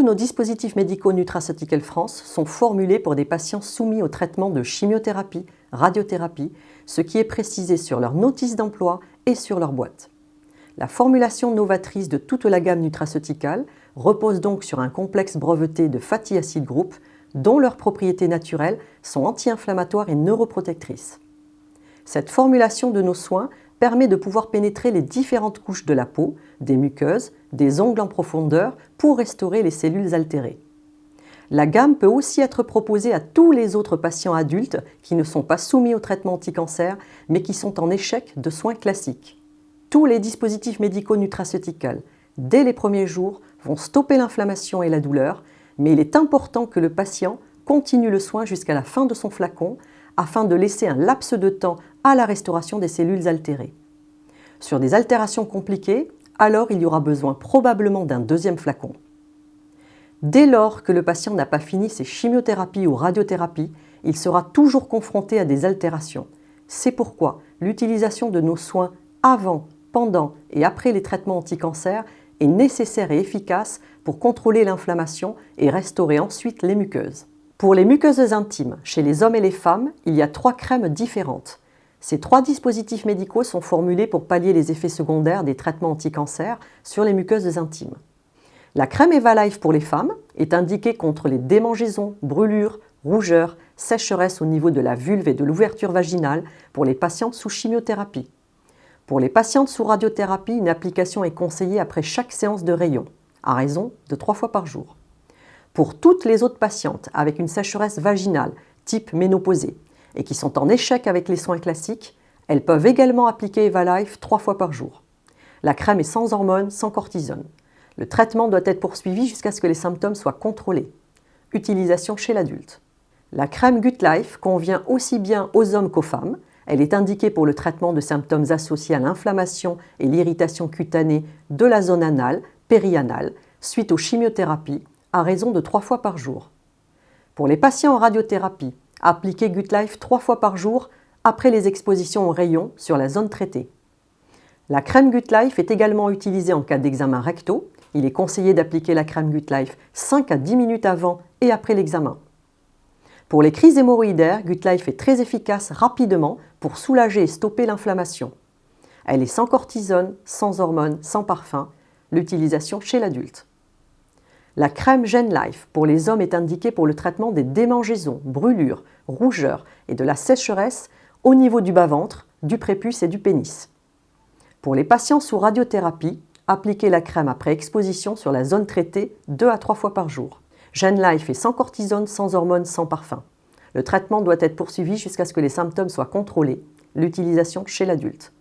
nos dispositifs médicaux Nutraceutical France sont formulés pour des patients soumis au traitement de chimiothérapie, radiothérapie, ce qui est précisé sur leur notice d'emploi et sur leur boîte. La formulation novatrice de toute la gamme nutraceuticale repose donc sur un complexe breveté de fatty acid group dont leurs propriétés naturelles sont anti-inflammatoires et neuroprotectrices. Cette formulation de nos soins permet de pouvoir pénétrer les différentes couches de la peau, des muqueuses, des ongles en profondeur pour restaurer les cellules altérées. La gamme peut aussi être proposée à tous les autres patients adultes qui ne sont pas soumis au traitement anti-cancer mais qui sont en échec de soins classiques. Tous les dispositifs médicaux nutraceuticals, dès les premiers jours, vont stopper l'inflammation et la douleur, mais il est important que le patient continue le soin jusqu'à la fin de son flacon afin de laisser un laps de temps à la restauration des cellules altérées. Sur des altérations compliquées, alors il y aura besoin probablement d'un deuxième flacon. Dès lors que le patient n'a pas fini ses chimiothérapies ou radiothérapies, il sera toujours confronté à des altérations. C'est pourquoi l'utilisation de nos soins avant, pendant et après les traitements anti-cancer est nécessaire et efficace pour contrôler l'inflammation et restaurer ensuite les muqueuses. Pour les muqueuses intimes, chez les hommes et les femmes, il y a 3 crèmes différentes. Ces 3 dispositifs médicaux sont formulés pour pallier les effets secondaires des traitements anti-cancer sur les muqueuses intimes. La crème Evalife pour les femmes est indiquée contre les démangeaisons, brûlures, rougeurs, sécheresse au niveau de la vulve et de l'ouverture vaginale pour les patientes sous chimiothérapie. Pour les patientes sous radiothérapie, une application est conseillée après chaque séance de rayon, à raison de 3 fois par jour. Pour toutes les autres patientes avec une sécheresse vaginale type ménopausée et qui sont en échec avec les soins classiques, elles peuvent également appliquer Evalife 3 fois par jour. La crème est sans hormones, sans cortisone. Le traitement doit être poursuivi jusqu'à ce que les symptômes soient contrôlés. Utilisation chez l'adulte. La crème GutLife convient aussi bien aux hommes qu'aux femmes. Elle est indiquée pour le traitement de symptômes associés à l'inflammation et l'irritation cutanée de la zone anale, périanale, suite aux chimiothérapies, à raison de 3 fois par jour. Pour les patients en radiothérapie, appliquez GutLife 3 fois par jour après les expositions aux rayons sur la zone traitée. La crème GutLife est également utilisée en cas d'examen recto. Il est conseillé d'appliquer la crème GutLife 5 à 10 minutes avant et après l'examen. Pour les crises hémorroïdaires, GutLife est très efficace rapidement pour soulager et stopper l'inflammation. Elle est sans cortisone, sans hormones, sans parfum. L'utilisation chez l'adulte. La crème GenLife pour les hommes est indiquée pour le traitement des démangeaisons, brûlures, rougeurs et de la sécheresse au niveau du bas-ventre, du prépuce et du pénis. Pour les patients sous radiothérapie, appliquez la crème après exposition sur la zone traitée 2 à 3 fois par jour. GenLife est sans cortisone, sans hormones, sans parfum. Le traitement doit être poursuivi jusqu'à ce que les symptômes soient contrôlés. L'utilisation chez l'adulte.